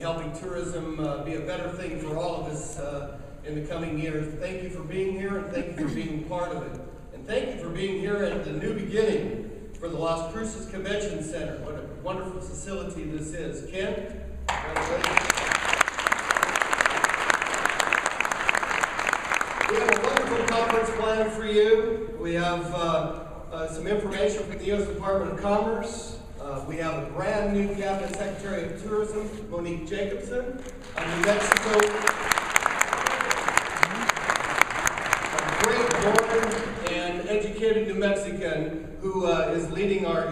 helping tourism be a better thing for all of us in the coming years. Thank you for being here, and thank you for being part of it. And thank you for being here at the new beginning for the Las Cruces Convention Center. What a wonderful facility this is. Ken, congratulations. We have a wonderful conference planned for you. We have some information from the U.S. Department of Commerce. We have a brand new Cabinet Secretary of Tourism, Monique Jacobson, of New Mexico. A great born and educated New Mexican who is leading our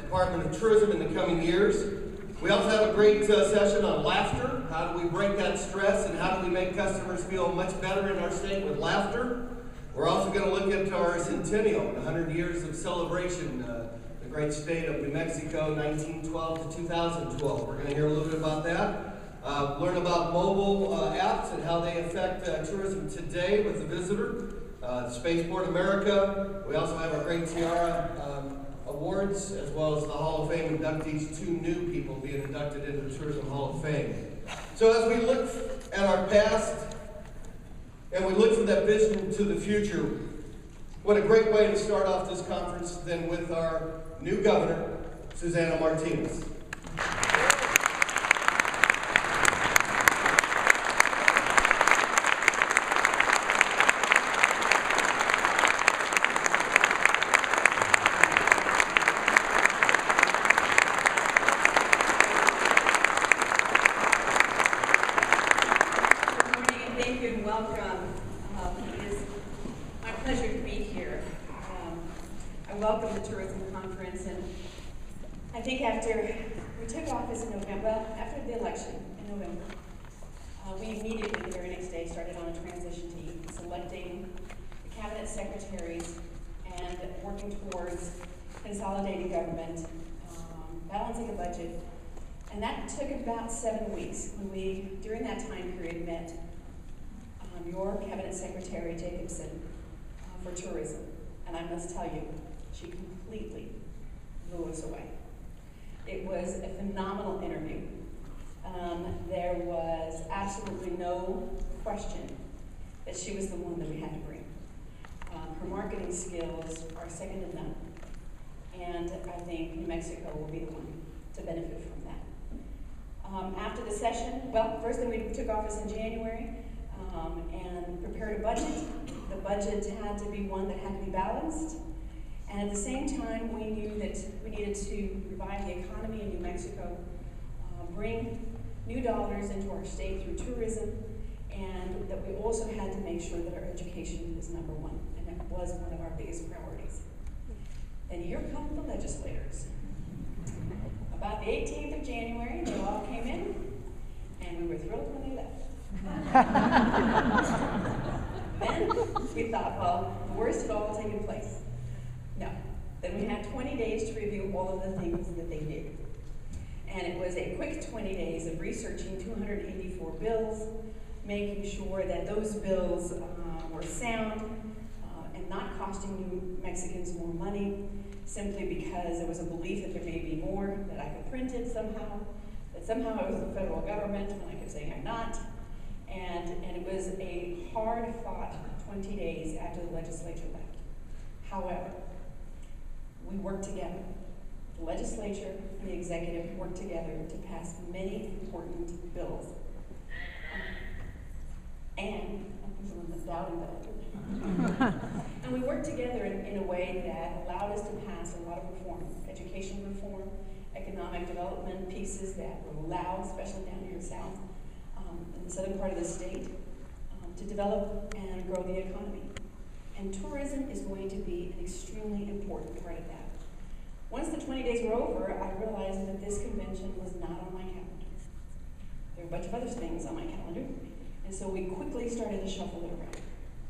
Department of Tourism in the coming years. We also have a great session on laughter. How do we break that stress, and how do we make customers feel much better in our state with laughter? We're also going to look at our centennial, 100 years of celebration, the great state of New Mexico, 1912 to 2012. We're going to hear a little bit about that. Learn about mobile apps and how they affect tourism today with the visitor. Spaceport America. We also have our great Tiara Awards, as well as the Hall of Fame inductees, 2 new people being inducted into the Tourism Hall of Fame. So as we look at our past and we look for that vision to the future, what a great way to start off this conference than with our new governor, Susana Martinez. Welcome to Tourism Conference, and I think after we took office in November, after the election in November, we immediately, the very next day, started on a transition team, selecting the cabinet secretaries and working towards consolidating government, balancing a budget, and that took about 7 weeks when we, during that time period, met your cabinet secretary, Jacobson, for tourism, and I must tell you, she completely blew us away. It was a phenomenal interview. There was absolutely no question that she was the one that we had to bring. Her marketing skills are second to none. And I think New Mexico will be the one to benefit from that. After the session, well, first thing we took office in January and prepared a budget. The budget had to be one that had to be balanced. And at the same time, we knew that we needed to revive the economy in New Mexico, bring new dollars into our state through tourism, and that we also had to make sure that our education was number one, and that was one of our biggest priorities. And here come the legislators. About the 18th of January, they all came in, and we were thrilled when they left. Then we thought, well, the worst had all taken place. No. Then we had 20 days to review all of the things that they did. And it was a quick 20 days of researching 284 bills, making sure that those bills were sound and not costing New Mexicans more money, simply because there was a belief that there may be more, that I could print it somehow, that somehow I was the federal government, and I could say I'm not. And it was a hard-fought 20 days after the legislature left. However, we worked together. The legislature and the executive worked together to pass many important bills. And and we worked together in a way that allowed us to pass a lot of reform, education reform, economic development pieces that will allow, especially down here south, in the southern part of the state, to develop and grow the economy. And tourism is going to be an extremely important part of that. Once the 20 days were over, I realized that this convention was not on my calendar. There were a bunch of other things on my calendar, and so we quickly started to shuffle it around.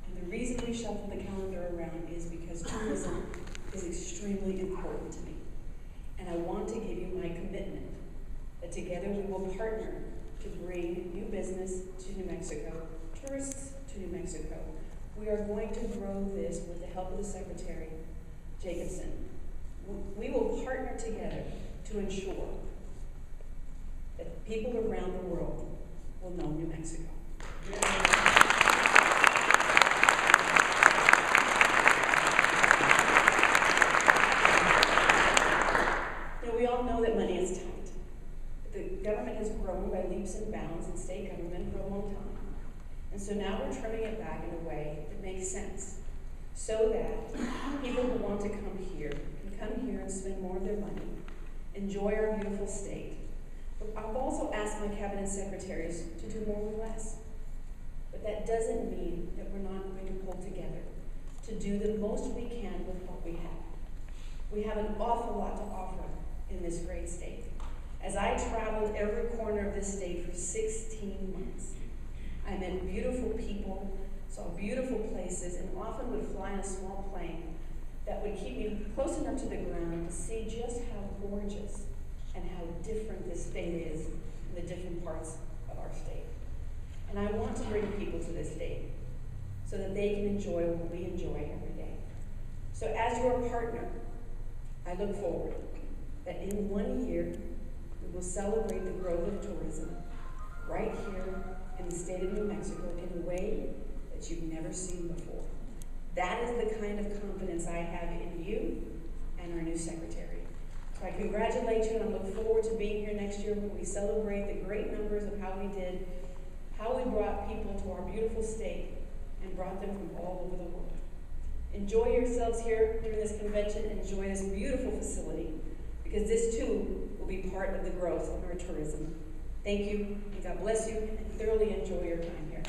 And the reason we shuffled the calendar around is because tourism is extremely important to me. And I want to give you my commitment that together we will partner to bring new business to New Mexico, tourists to New Mexico. We are going to grow this with the help of the Secretary, Jacobson. We will partner together to ensure that people around the world will know New Mexico. We all know that money is tight. The government has grown by leaps and bounds in state government for a long time. And so now we're trimming it back in a way that makes sense, so that people who want to come here can come here and spend more of their money, enjoy our beautiful state. But I've also asked my cabinet secretaries to do more with less. But that doesn't mean that we're not going to pull together to do the most we can with what we have. We have an awful lot to offer in this great state. As I traveled every corner of this state for 16 months, I met beautiful people, saw beautiful places, and often would fly in a small plane that would keep me close enough to the ground to see just how gorgeous and how different this state is in the different parts of our state. And I want to bring people to this state so that they can enjoy what we enjoy every day. So as your partner, I look forward that in 1 year, we will celebrate the growth of tourism right here in the state of New Mexico in a way that you've never seen before. That is the kind of confidence I have in you and our new secretary. So I congratulate you, and I look forward to being here next year when we celebrate the great numbers of how we brought people to our beautiful state and brought them from all over the world. Enjoy yourselves here during this convention, and enjoy this beautiful facility, because this too will be part of the growth of our tourism. Thank you, and God bless you, and thoroughly enjoy your time here.